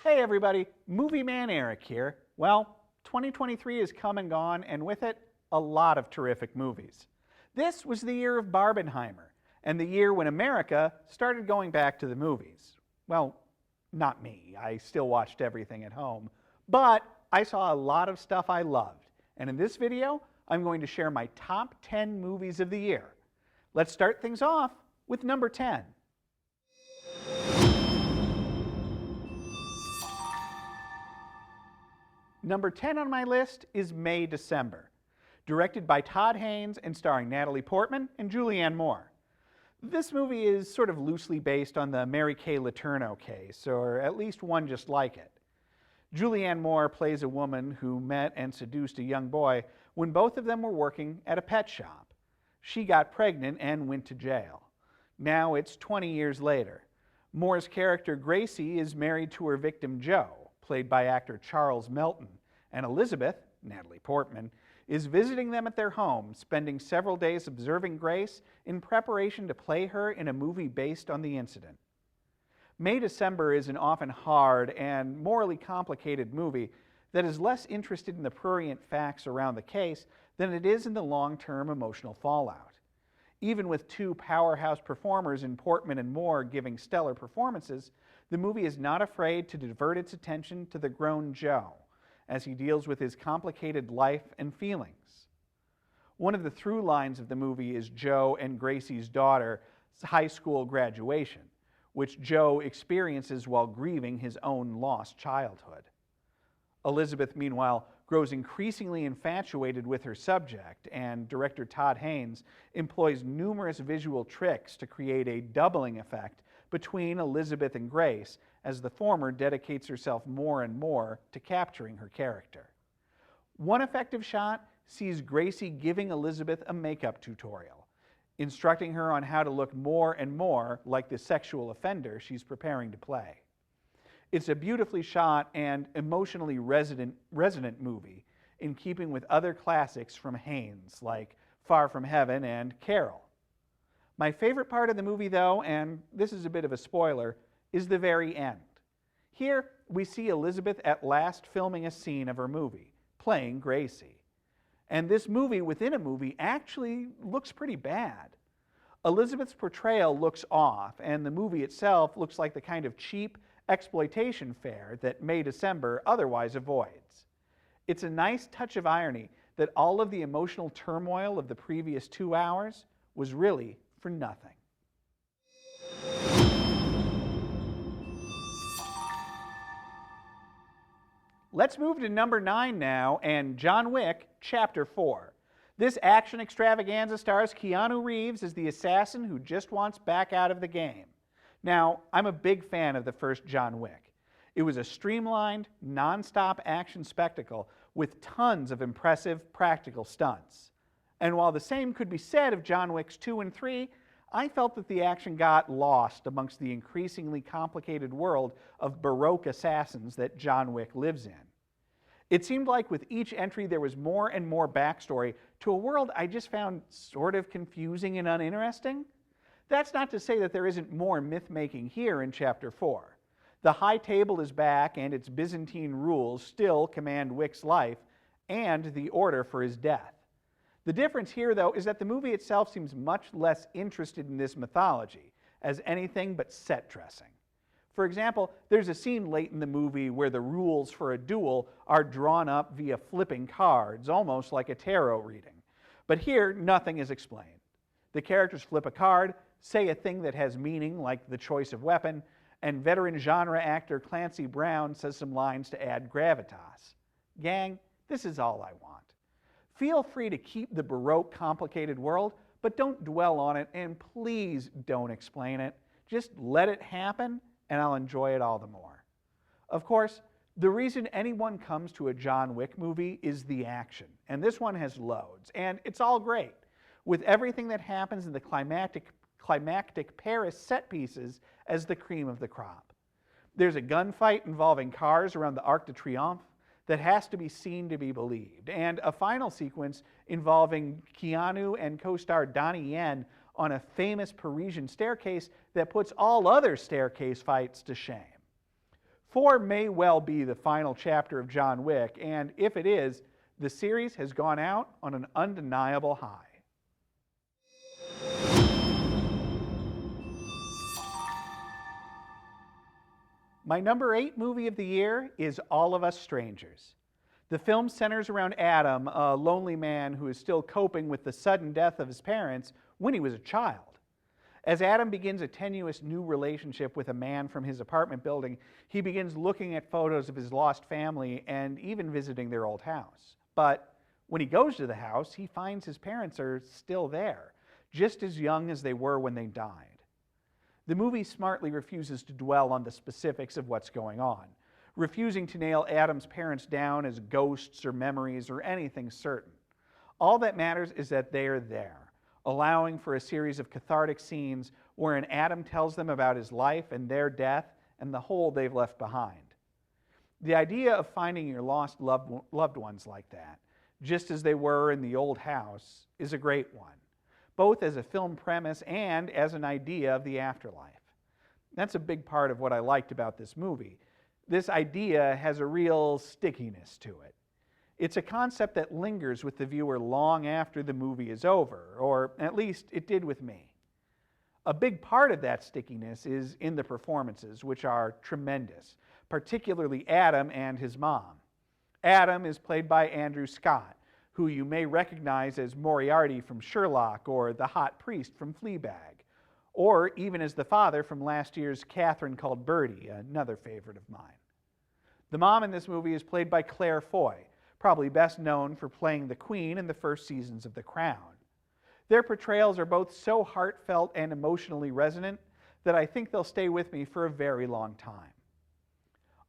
Hey everybody, Movie Man Eric here. Well, 2023 has come and gone, and with it, a lot of terrific movies. This was the year of Barbenheimer, and the year when America started going back to the movies. Well, not me, I still watched everything at home, but I saw a lot of stuff I loved, and in this video, I'm going to share my top 10 movies of the year. Let's start things off with number 10. Number 10 on my list is May December, directed by Todd Haynes and starring Natalie Portman and Julianne Moore. This movie is sort of loosely based on the Mary Kay Letourneau case, or at least one just like it. Julianne Moore plays a woman who met and seduced a young boy when both of them were working at a pet shop. She got pregnant and went to jail. Now it's 20 years later. Moore's character Gracie is married to her victim Joe, played by actor Charles Melton, and Elizabeth, Natalie Portman, is visiting them at their home, spending several days observing Grace in preparation to play her in a movie based on the incident. May December is an often hard and morally complicated movie that is less interested in the prurient facts around the case than it is in the long-term emotional fallout. Even with two powerhouse performers in Portman and Moore giving stellar performances, the movie is not afraid to divert its attention to the grown Joe as he deals with his complicated life and feelings. One of the through lines of the movie is Joe and Gracie's daughter's high school graduation, which Joe experiences while grieving his own lost childhood. Elizabeth, meanwhile, grows increasingly infatuated with her subject, and director Todd Haynes employs numerous visual tricks to create a doubling effect between Elizabeth and Grace as the former dedicates herself more and more to capturing her character. One effective shot sees Gracie giving Elizabeth a makeup tutorial, instructing her on how to look more and more like the sexual offender she's preparing to play. It's a beautifully shot and emotionally resonant movie in keeping with other classics from Haynes like Far From Heaven and Carol. My favorite part of the movie, though, and this is a bit of a spoiler, is the very end. Here, we see Elizabeth at last filming a scene of her movie, playing Gracie. And this movie within a movie actually looks pretty bad. Elizabeth's portrayal looks off, and the movie itself looks like the kind of cheap exploitation fare that May December otherwise avoids. It's a nice touch of irony that all of the emotional turmoil of the previous 2 hours was really for nothing. Let's move to number 9 now, and John Wick, Chapter 4. This action extravaganza stars Keanu Reeves as the assassin who just wants back out of the game. Now, I'm a big fan of the first John Wick. It was a streamlined, non-stop action spectacle with tons of impressive practical stunts. And while the same could be said of John Wicks 2 and 3, I felt that the action got lost amongst the increasingly complicated world of Baroque assassins that John Wick lives in. It seemed like with each entry there was more and more backstory to a world I just found sort of confusing and uninteresting. That's not to say that there isn't more myth-making here in Chapter 4. The High Table is back, and its Byzantine rules still command Wick's life and the order for his death. The difference here, though, is that the movie itself seems much less interested in this mythology as anything but set dressing. For example, there's a scene late in the movie where the rules for a duel are drawn up via flipping cards, almost like a tarot reading. But here, nothing is explained. The characters flip a card, say a thing that has meaning, like the choice of weapon, and veteran genre actor Clancy Brown says some lines to add gravitas. Gang, this is all I want. Feel free to keep the Baroque complicated world, but don't dwell on it, and please don't explain it. Just let it happen, and I'll enjoy it all the more. Of course, the reason anyone comes to a John Wick movie is the action, and this one has loads, and it's all great, with everything that happens in the climactic Paris set pieces as the cream of the crop. There's a gunfight involving cars around the Arc de Triomphe that has to be seen to be believed, and a final sequence involving Keanu and co-star Donnie Yen on a famous Parisian staircase that puts all other staircase fights to shame. 4 may well be the final chapter of John Wick, and if it is, the series has gone out on an undeniable high. My number 8 movie of the year is All of Us Strangers. The film centers around Adam, a lonely man who is still coping with the sudden death of his parents when he was a child. As Adam begins a tenuous new relationship with a man from his apartment building, he begins looking at photos of his lost family and even visiting their old house. But when he goes to the house, he finds his parents are still there, just as young as they were when they died. The movie smartly refuses to dwell on the specifics of what's going on, refusing to nail Adam's parents down as ghosts or memories or anything certain. All that matters is that they are there, allowing for a series of cathartic scenes wherein Adam tells them about his life and their death and the hole they've left behind. The idea of finding your lost loved ones like that, just as they were in the old house, is a great one, both as a film premise and as an idea of the afterlife. That's a big part of what I liked about this movie. This idea has a real stickiness to it. It's a concept that lingers with the viewer long after the movie is over, or at least it did with me. A big part of that stickiness is in the performances, which are tremendous, particularly Adam and his mom. Adam is played by Andrew Scott, who you may recognize as Moriarty from Sherlock or the hot priest from Fleabag, or even as the father from last year's Catherine Called Birdy, another favorite of mine. The mom in this movie is played by Claire Foy, probably best known for playing the Queen in the first seasons of The Crown. Their portrayals are both so heartfelt and emotionally resonant that I think they'll stay with me for a very long time.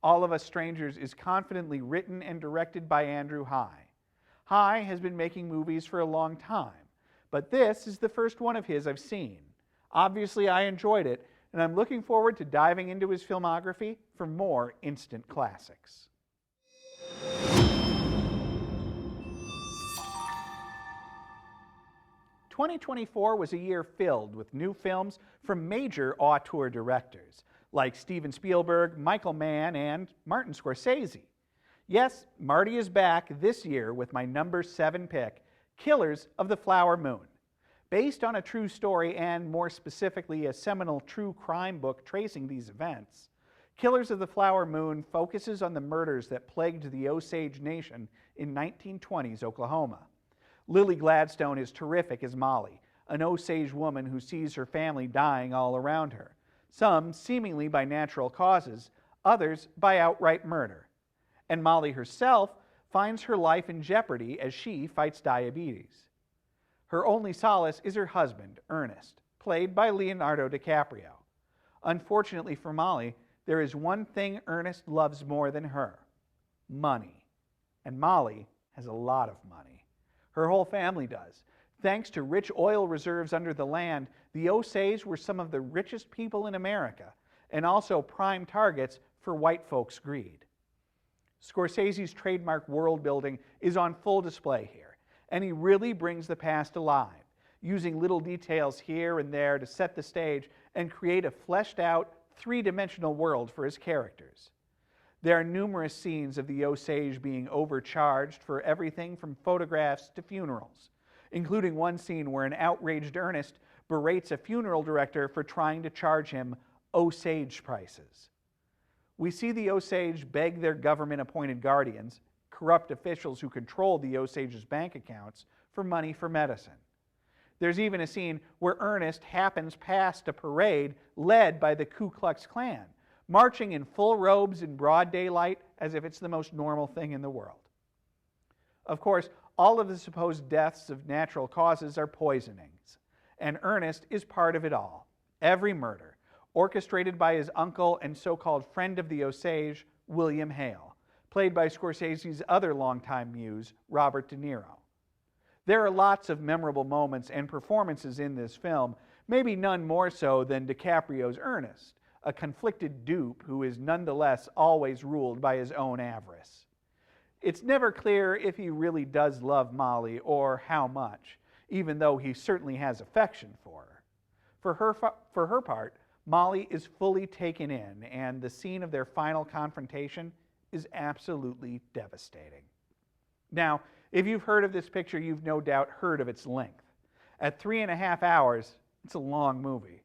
All of Us Strangers is confidently written and directed by Andrew High. High has been making movies for a long time, but this is the first one of his I've seen. Obviously, I enjoyed it, and I'm looking forward to diving into his filmography for more instant classics. 2024 was a year filled with new films from major auteur directors like Steven Spielberg, Michael Mann, and Martin Scorsese. Yes, Marty is back this year with my number 7 pick, Killers of the Flower Moon. Based on a true story and, more specifically, a seminal true crime book tracing these events, Killers of the Flower Moon focuses on the murders that plagued the Osage Nation in 1920s Oklahoma. Lily Gladstone is terrific as Molly, an Osage woman who sees her family dying all around her, some seemingly by natural causes, others by outright murder. And Molly herself finds her life in jeopardy as she fights diabetes. Her only solace is her husband, Ernest, played by Leonardo DiCaprio. Unfortunately for Molly, there is one thing Ernest loves more than her: money. And Molly has a lot of money. Her whole family does. Thanks to rich oil reserves under the land, the Osage were some of the richest people in America, and also prime targets for white folks' greed. Scorsese's trademark world building is on full display here, and he really brings the past alive, using little details here and there to set the stage and create a fleshed out, three-dimensional world for his characters. There are numerous scenes of the Osage being overcharged for everything from photographs to funerals, including one scene where an outraged Ernest berates a funeral director for trying to charge him Osage prices. We see the Osage beg their government-appointed guardians, corrupt officials who control the Osage's bank accounts, for money for medicine. There's even a scene where Ernest happens past a parade led by the Ku Klux Klan, marching in full robes in broad daylight as if it's the most normal thing in the world. Of course, all of the supposed deaths of natural causes are poisonings, and Ernest is part of it all. Every murder, orchestrated by his uncle and so-called friend of the Osage, William Hale, played by Scorsese's other longtime muse, Robert De Niro. There are lots of memorable moments and performances in this film, maybe none more so than DiCaprio's Ernest, a conflicted dupe who is nonetheless always ruled by his own avarice. It's never clear if he really does love Molly or how much, even though he certainly has affection for her. For her part, Molly is fully taken in, and the scene of their final confrontation is absolutely devastating. Now, if you've heard of this picture, you've no doubt heard of its length. At 3.5 hours, it's a long movie.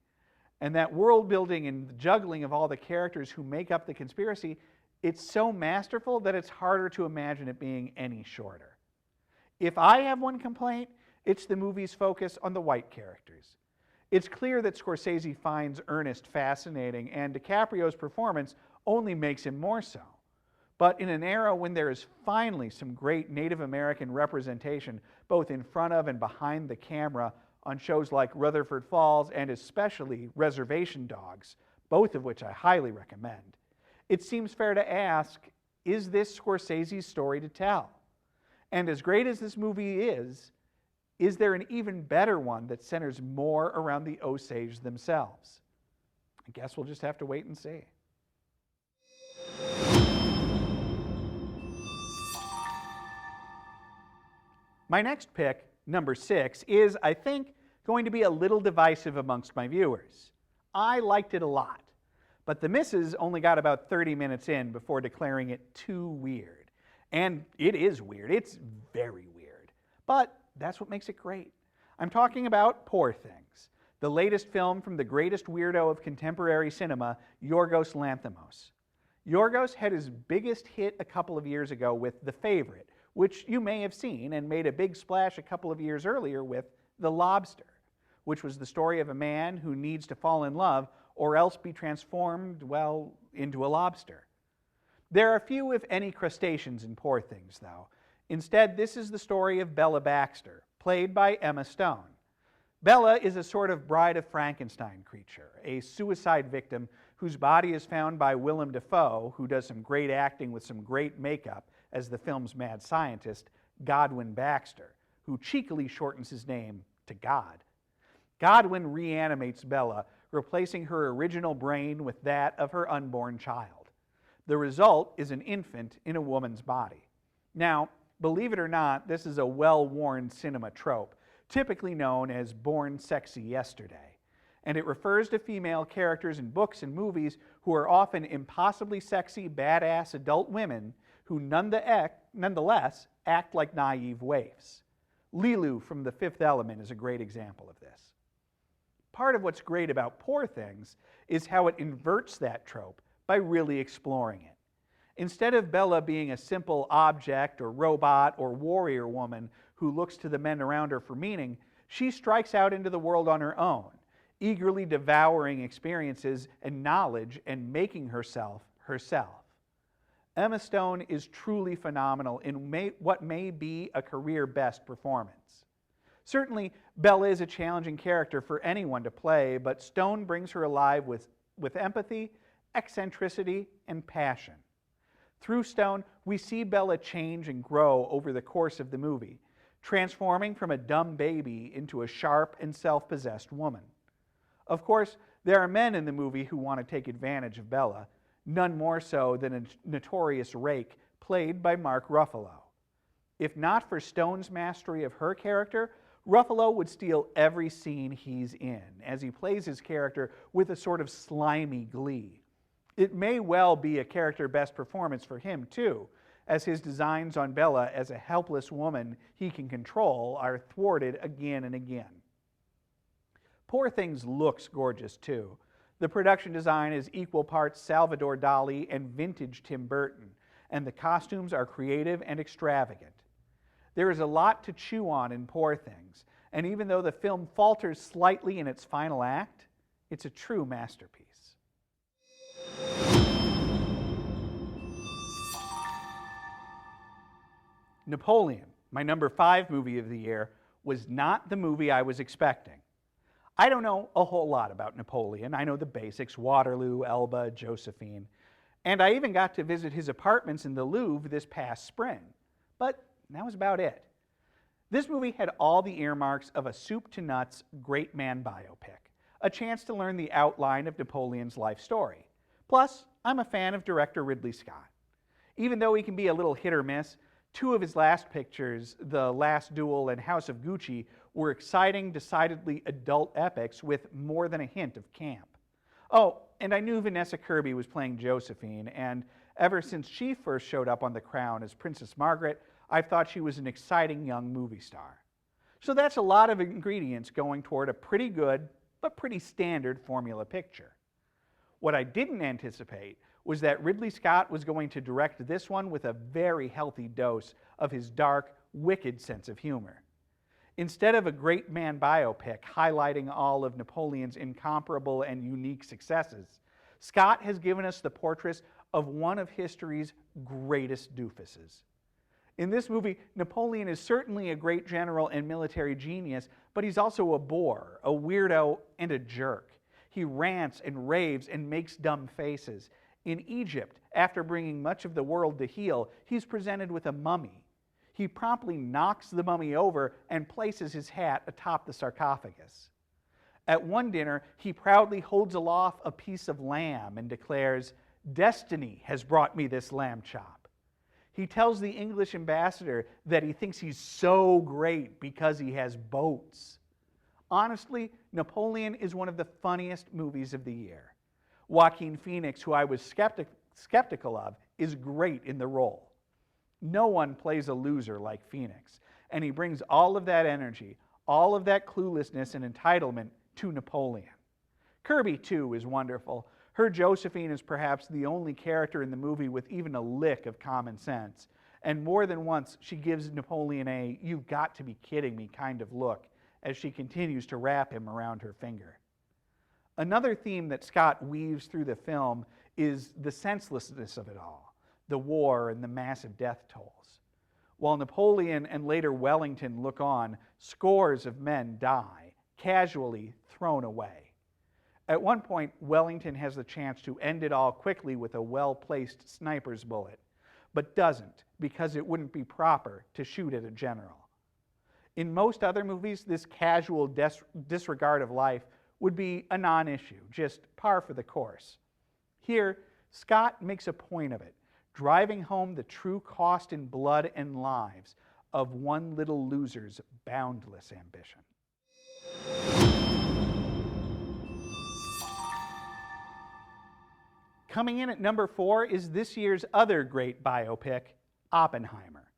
And that world building and the juggling of all the characters who make up the conspiracy, it's so masterful that it's harder to imagine it being any shorter. If I have one complaint, it's the movie's focus on the white characters. It's clear that Scorsese finds Ernest fascinating, and DiCaprio's performance only makes him more so. But in an era when there is finally some great Native American representation, both in front of and behind the camera, on shows like Rutherford Falls and especially Reservation Dogs, both of which I highly recommend, it seems fair to ask, is this Scorsese's story to tell? And as great as this movie is there an even better one that centers more around the Osage themselves? I guess we'll just have to wait and see. My next pick, number 6, is, I think, going to be a little divisive amongst my viewers. I liked it a lot, but the missus only got about 30 minutes in before declaring it too weird. And it is weird. It's very weird. But that's what makes it great. I'm talking about Poor Things, the latest film from the greatest weirdo of contemporary cinema, Yorgos Lanthimos. Yorgos had his biggest hit a couple of years ago with The Favorite, which you may have seen, and made a big splash a couple of years earlier with The Lobster, which was the story of a man who needs to fall in love or else be transformed, well, into a lobster. There are few, if any, crustaceans in Poor Things, though. Instead, this is the story of Bella Baxter, played by Emma Stone. Bella is a sort of Bride of Frankenstein creature, a suicide victim whose body is found by Willem Dafoe, who does some great acting with some great makeup as the film's mad scientist, Godwin Baxter, who cheekily shortens his name to God. Godwin reanimates Bella, replacing her original brain with that of her unborn child. The result is an infant in a woman's body. Now, believe it or not, this is a well-worn cinema trope, typically known as Born Sexy Yesterday, and it refers to female characters in books and movies who are often impossibly sexy, badass adult women who nonetheless act like naive waifs. Lilu from The Fifth Element is a great example of this. Part of what's great about Poor Things is how it inverts that trope by really exploring it. Instead of Bella being a simple object or robot or warrior woman who looks to the men around her for meaning, she strikes out into the world on her own, eagerly devouring experiences and knowledge and making herself herself. Emma Stone is truly phenomenal in what may be a career best performance. Certainly, Bella is a challenging character for anyone to play, but Stone brings her alive with empathy, eccentricity, and passion. Through Stone, we see Bella change and grow over the course of the movie, transforming from a dumb baby into a sharp and self-possessed woman. Of course, there are men in the movie who want to take advantage of Bella, none more so than a notorious rake played by Mark Ruffalo. If not for Stone's mastery of her character, Ruffalo would steal every scene he's in, as he plays his character with a sort of slimy glee. It may well be a character best performance for him, too, as his designs on Bella as a helpless woman he can control are thwarted again and again. Poor Things looks gorgeous, too. The production design is equal parts Salvador Dali and vintage Tim Burton, and the costumes are creative and extravagant. There is a lot to chew on in Poor Things, and even though the film falters slightly in its final act, it's a true masterpiece. Napoleon, my number 5 movie of the year, was not the movie I was expecting. I don't know a whole lot about Napoleon. I know the basics: Waterloo, Elba, Josephine. And I even got to visit his apartments in the Louvre this past spring. But that was about it. This movie had all the earmarks of a soup-to-nuts great man biopic, a chance to learn the outline of Napoleon's life story. Plus, I'm a fan of director Ridley Scott. Even though he can be a little hit or miss, 2 of his last pictures, The Last Duel and House of Gucci, were exciting, decidedly adult epics with more than a hint of camp. Oh, and I knew Vanessa Kirby was playing Josephine, and ever since she first showed up on The Crown as Princess Margaret, I've thought she was an exciting young movie star. So that's a lot of ingredients going toward a pretty good, but pretty standard formula picture. What I didn't anticipate was that Ridley Scott was going to direct this one with a very healthy dose of his dark, wicked sense of humor. Instead of a great man biopic highlighting all of Napoleon's incomparable and unique successes, Scott has given us the portrait of one of history's greatest doofuses. In this movie, Napoleon is certainly a great general and military genius, but he's also a bore, a weirdo, and a jerk. He rants and raves and makes dumb faces. In Egypt, after bringing much of the world to heel, he's presented with a mummy. He promptly knocks the mummy over and places his hat atop the sarcophagus. At one dinner, he proudly holds aloft a piece of lamb and declares, "Destiny has brought me this lamb chop." He tells the English ambassador that he thinks he's so great because he has boats. Honestly, Napoleon is one of the funniest movies of the year. Joaquin Phoenix, who I was skeptical of, is great in the role. No one plays a loser like Phoenix, and he brings all of that energy, all of that cluelessness and entitlement to Napoleon. Kirby, too, is wonderful. Her Josephine is perhaps the only character in the movie with even a lick of common sense, and more than once she gives Napoleon a "you've got to be kidding me" kind of look as she continues to wrap him around her finger. Another theme that Scott weaves through the film is the senselessness of it all, the war and the massive death tolls. While Napoleon and later Wellington look on, scores of men die, casually thrown away. At one point, Wellington has the chance to end it all quickly with a well-placed sniper's bullet, but doesn't because it wouldn't be proper to shoot at a general. In most other movies, this casual disregard of life would be a non-issue, just par for the course. Here, Scott makes a point of it, driving home the true cost in blood and lives of one little loser's boundless ambition. Coming in at number 4 is this year's other great biopic, Oppenheimer.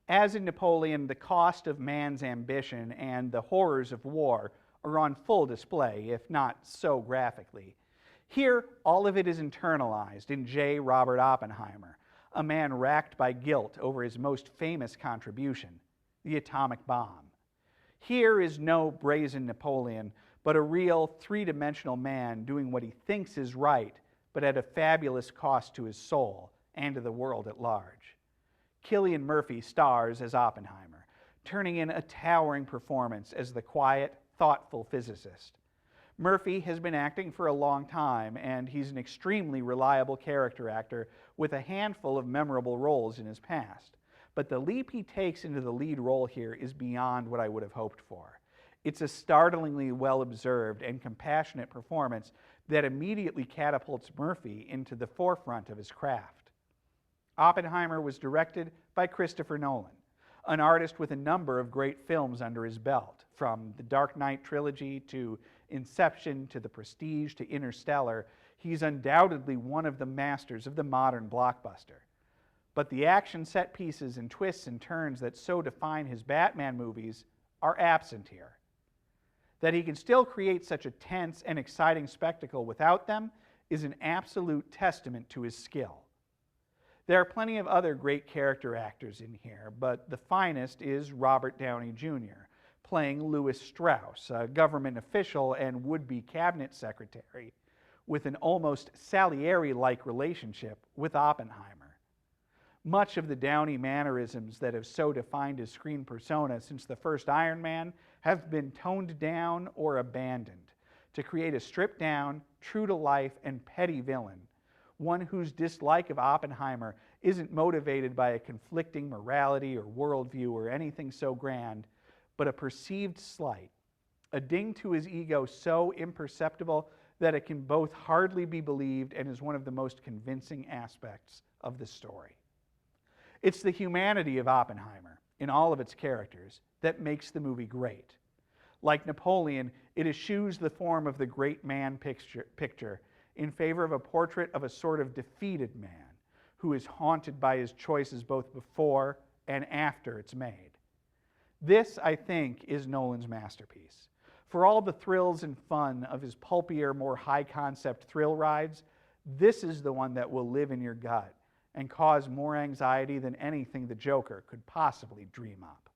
As in Napoleon, the cost of man's ambition and the horrors of war are on full display, if not so graphically. Here, all of it is internalized in J. Robert Oppenheimer, a man racked by guilt over his most famous contribution, the atomic bomb. Here is no brazen Napoleon, but a real three-dimensional man doing what he thinks is right, but at a fabulous cost to his soul and to the world at large. Cillian Murphy stars as Oppenheimer, turning in a towering performance as the quiet, thoughtful physicist. Murphy has been acting for a long time, and he's an extremely reliable character actor with a handful of memorable roles in his past. But the leap he takes into the lead role here is beyond what I would have hoped for. It's a startlingly well-observed and compassionate performance that immediately catapults Murphy into the forefront of his craft. Oppenheimer was directed by Christopher Nolan, an artist with a number of great films under his belt, from the Dark Knight trilogy to Inception to The Prestige to Interstellar. He's undoubtedly one of the masters of the modern blockbuster. But the action set pieces and twists and turns that so define his Batman movies are absent here. That he can still create such a tense and exciting spectacle without them is an absolute testament to his skill. There are plenty of other great character actors in here, but the finest is Robert Downey Jr., playing Lewis Strauss, a government official and would-be cabinet secretary, with an almost Salieri-like relationship with Oppenheimer. Much of the Downey mannerisms that have so defined his screen persona since the first Iron Man have been toned down or abandoned to create a stripped-down, true-to-life, and petty villain, one whose dislike of Oppenheimer isn't motivated by a conflicting morality or worldview or anything so grand, but a perceived slight, a ding to his ego so imperceptible that it can both hardly be believed and is one of the most convincing aspects of the story. It's the humanity of Oppenheimer, in all of its characters, that makes the movie great. Like Napoleon, it eschews the form of the great man picture in favor of a portrait of a sort of defeated man who is haunted by his choices both before and after it's made. This, I think, is Nolan's masterpiece. For all the thrills and fun of his pulpier, more high-concept thrill rides, this is the one that will live in your gut and cause more anxiety than anything the Joker could possibly dream up.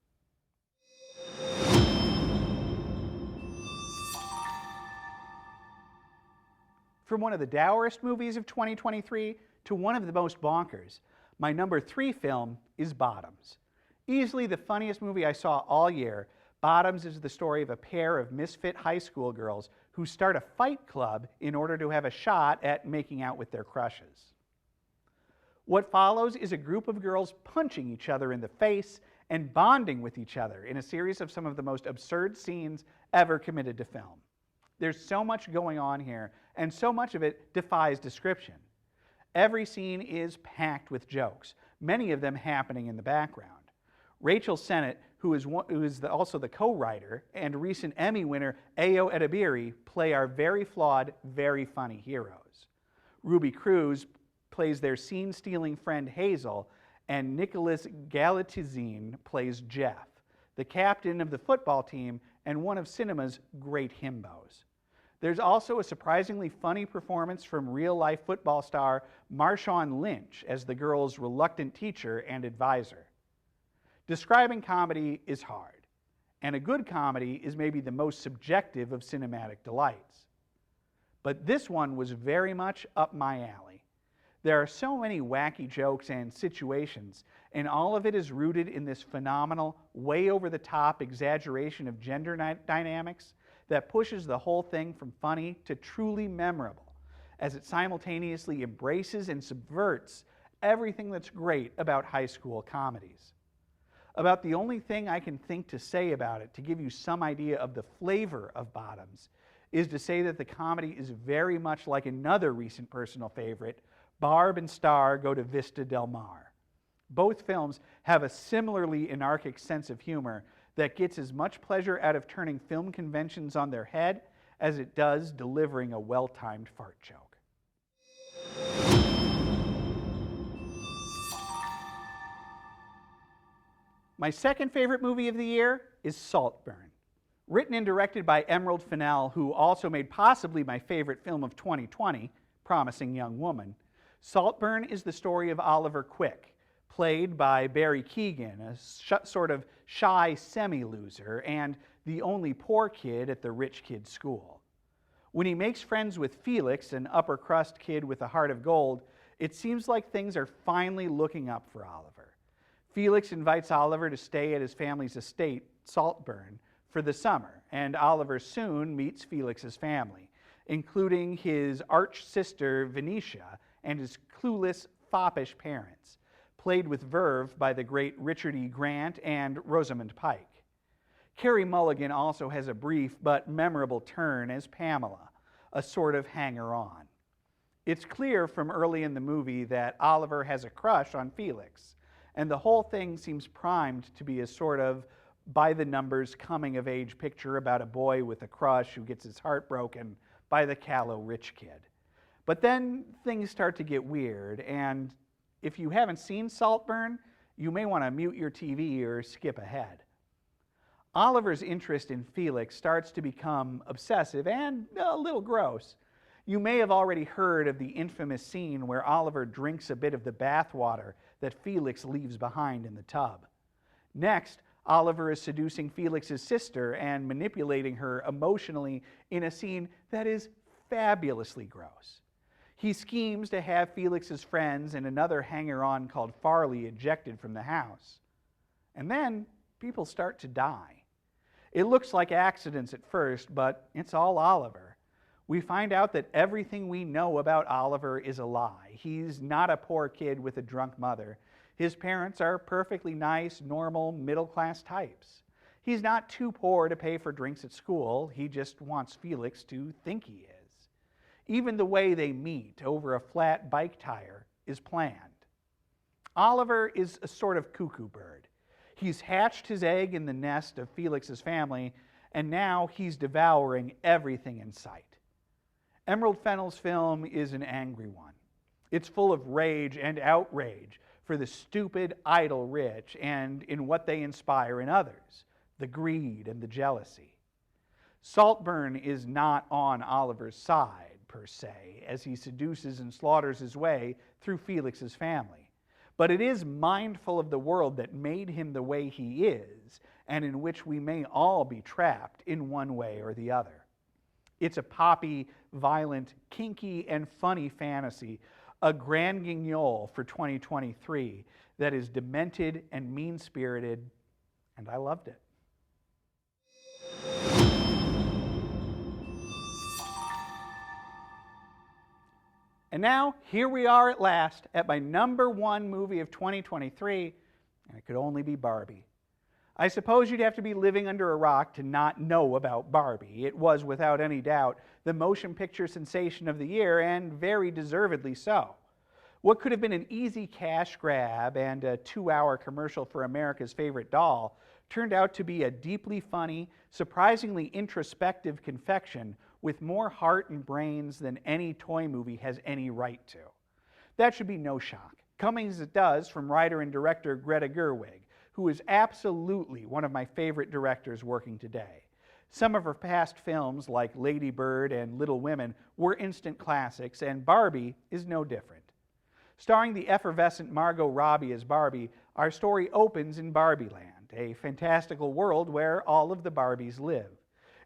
From one of the dourest movies of 2023 to one of the most bonkers, my number 3 film is Bottoms. Easily the funniest movie I saw all year, Bottoms is the story of a pair of misfit high school girls who start a fight club in order to have a shot at making out with their crushes. What follows is a group of girls punching each other in the face and bonding with each other in a series of some of the most absurd scenes ever committed to film. There's so much going on here, and so much of it defies description. Every scene is packed with jokes, many of them happening in the background. Rachel Sennett, who is also the co-writer, and recent Emmy winner Ayo Edebiri play our very flawed, very funny heroes. Ruby Cruz plays their scene-stealing friend Hazel, and Nicholas Galitzine plays Jeff, the captain of the football team and one of cinema's great himbos. There's also a surprisingly funny performance from real-life football star Marshawn Lynch as the girls' reluctant teacher and advisor. Describing comedy is hard, and a good comedy is maybe the most subjective of cinematic delights. But this one was very much up my alley. There are so many wacky jokes and situations, and all of it is rooted in this phenomenal, way over-the-top exaggeration of gender dynamics that pushes the whole thing from funny to truly memorable, as it simultaneously embraces and subverts everything that's great about high school comedies. About the only thing I can think to say about it to give you some idea of the flavor of Bottoms is to say that the comedy is very much like another recent personal favorite, Barb and Star Go to Vista Del Mar. Both films have a similarly anarchic sense of humor that gets as much pleasure out of turning film conventions on their head as it does delivering a well-timed fart joke. My second favorite movie of the year is Saltburn. Written and directed by Emerald Fennell, who also made possibly my favorite film of 2020, Promising Young Woman, Saltburn is the story of Oliver Quick, played by Barry Keoghan, a sort of shy semi-loser and the only poor kid at the rich kid's school. When he makes friends with Felix, an upper-crust kid with a heart of gold, it seems like things are finally looking up for Oliver. Felix invites Oliver to stay at his family's estate, Saltburn, for the summer, and Oliver soon meets Felix's family, including his arch-sister Venetia and his clueless, foppish parents, played with verve by the great Richard E. Grant and Rosamund Pike. Carey Mulligan also has a brief but memorable turn as Pamela, a sort of hanger-on. It's clear from early in the movie that Oliver has a crush on Felix, and the whole thing seems primed to be a sort of by-the-numbers coming-of-age picture about a boy with a crush who gets his heart broken by the callow rich kid. But then things start to get weird, and if you haven't seen Saltburn, you may want to mute your TV or skip ahead. Oliver's interest in Felix starts to become obsessive and a little gross. You may have already heard of the infamous scene where Oliver drinks a bit of the bathwater that Felix leaves behind in the tub. Next, Oliver is seducing Felix's sister and manipulating her emotionally in a scene that is fabulously gross. He schemes to have Felix's friends and another hanger-on called Farley ejected from the house. And then people start to die. It looks like accidents at first, but it's all Oliver. We find out that everything we know about Oliver is a lie. He's not a poor kid with a drunk mother. His parents are perfectly nice, normal, middle-class types. He's not too poor to pay for drinks at school. He just wants Felix to think he is. Even the way they meet over a flat bike tire is planned. Oliver is a sort of cuckoo bird. He's hatched his egg in the nest of Felix's family, and now he's devouring everything in sight. Emerald Fennell's film is an angry one. It's full of rage and outrage for the stupid, idle rich and in what they inspire in others, the greed and the jealousy. Saltburn is not on Oliver's side, per se, as he seduces and slaughters his way through Felix's family. But it is mindful of the world that made him the way he is, and in which we may all be trapped in one way or the other. It's a poppy, violent, kinky, and funny fantasy, a grand guignol for 2023 that is demented and mean-spirited, and I loved it. And now, here we are at last at my #1 movie of 2023, and it could only be Barbie. I suppose you'd have to be living under a rock to not know about Barbie. It was, without any doubt, the motion picture sensation of the year, and very deservedly so. What could have been an easy cash grab and a 2-hour commercial for America's favorite doll turned out to be a deeply funny, surprisingly introspective confection with more heart and brains than any toy movie has any right to. That should be no shock, coming as it does from writer and director Greta Gerwig, who is absolutely one of my favorite directors working today. Some of her past films, like Lady Bird and Little Women, were instant classics, and Barbie is no different. Starring the effervescent Margot Robbie as Barbie, our story opens in Barbieland, a fantastical world where all of the Barbies live.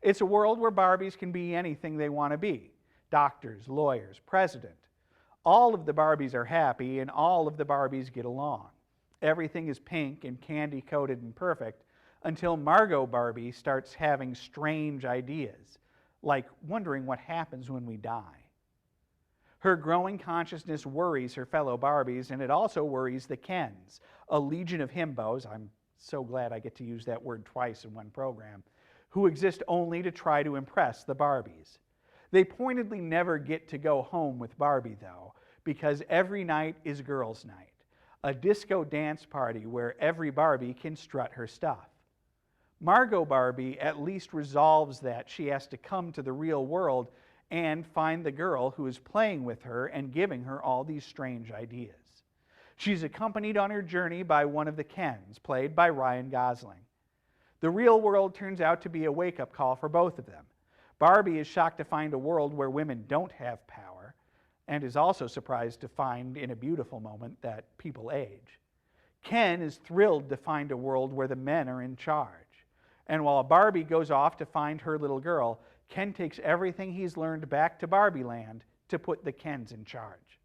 It's a world where Barbies can be anything they want to be: doctors, lawyers, president. All of the Barbies are happy, and all of the Barbies get along. Everything is pink and candy-coated and perfect until Margot Barbie starts having strange ideas, like wondering what happens when we die. Her growing consciousness worries her fellow Barbies, and it also worries the Kens, a legion of himbos — I'm so glad I get to use that word twice in one program — who exist only to try to impress the Barbies. They pointedly never get to go home with Barbie, though, because every night is girls' night, a disco dance party where every Barbie can strut her stuff. Margot Barbie at least resolves that she has to come to the real world and find the girl who is playing with her and giving her all these strange ideas. She's accompanied on her journey by one of the Kens, played by Ryan Gosling. The real world turns out to be a wake-up call for both of them. Barbie is shocked to find a world where women don't have power, and is also surprised to find, in a beautiful moment, that people age. Ken is thrilled to find a world where the men are in charge. And while Barbie goes off to find her little girl, Ken takes everything he's learned back to Barbieland to put the Kens in charge.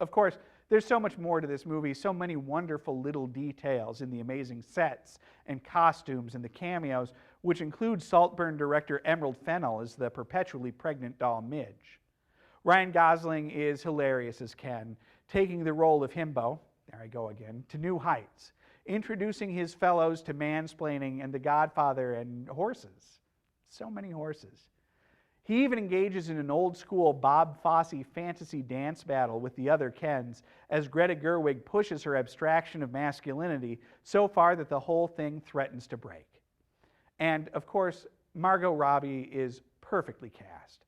Of course, there's so much more to this movie, so many wonderful little details in the amazing sets and costumes and the cameos, which include Saltburn director Emerald Fennell as the perpetually pregnant doll Midge. Ryan Gosling is hilarious as Ken, taking the role of himbo, there I go again, to new heights, introducing his fellows to mansplaining and The Godfather and horses. So many horses. He even engages in an old-school Bob Fosse fantasy dance battle with the other Kens as Greta Gerwig pushes her abstraction of masculinity so far that the whole thing threatens to break. And, of course, Margot Robbie is perfectly cast.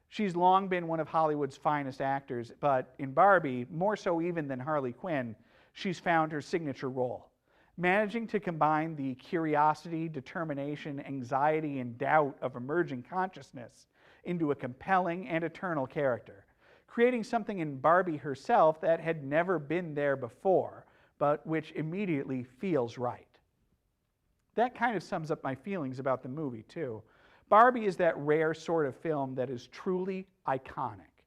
She's long been one of Hollywood's finest actors, but in Barbie, more so even than Harley Quinn, she's found her signature role, managing to combine the curiosity, determination, anxiety, and doubt of emerging consciousness into a compelling and eternal character, creating something in Barbie herself that had never been there before, but which immediately feels right. That kind of sums up my feelings about the movie, too. Barbie is that rare sort of film that is truly iconic.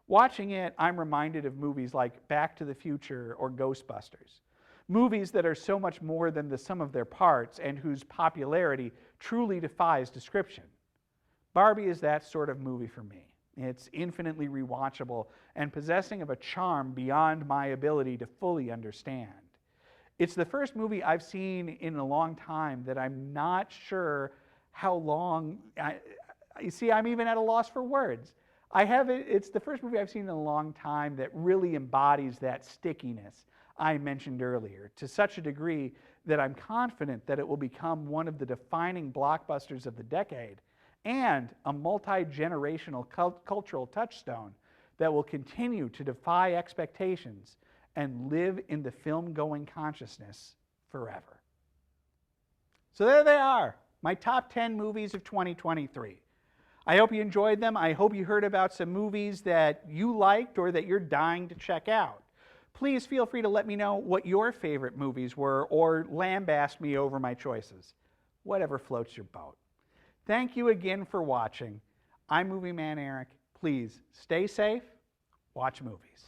Watching it, I'm reminded of movies like Back to the Future or Ghostbusters. Movies that are so much more than the sum of their parts and whose popularity truly defies description. Barbie is that sort of movie for me. It's infinitely rewatchable and possessing of a charm beyond my ability to fully understand. It's the first movie I've seen in a long time that I'm not sure how long. You see, I'm even at a loss for words. It's the first movie I've seen in a long time that really embodies that stickiness I mentioned earlier, to such a degree that I'm confident that it will become one of the defining blockbusters of the decade, and a multi-generational cultural touchstone that will continue to defy expectations and live in the film-going consciousness forever. So there they are, my top 10 movies of 2023. I hope you enjoyed them. I hope you heard about some movies that you liked or that you're dying to check out. Please feel free to let me know what your favorite movies were or lambaste me over my choices. Whatever floats your boat. Thank you again for watching. I'm Movie Man Eric. Please stay safe, watch movies.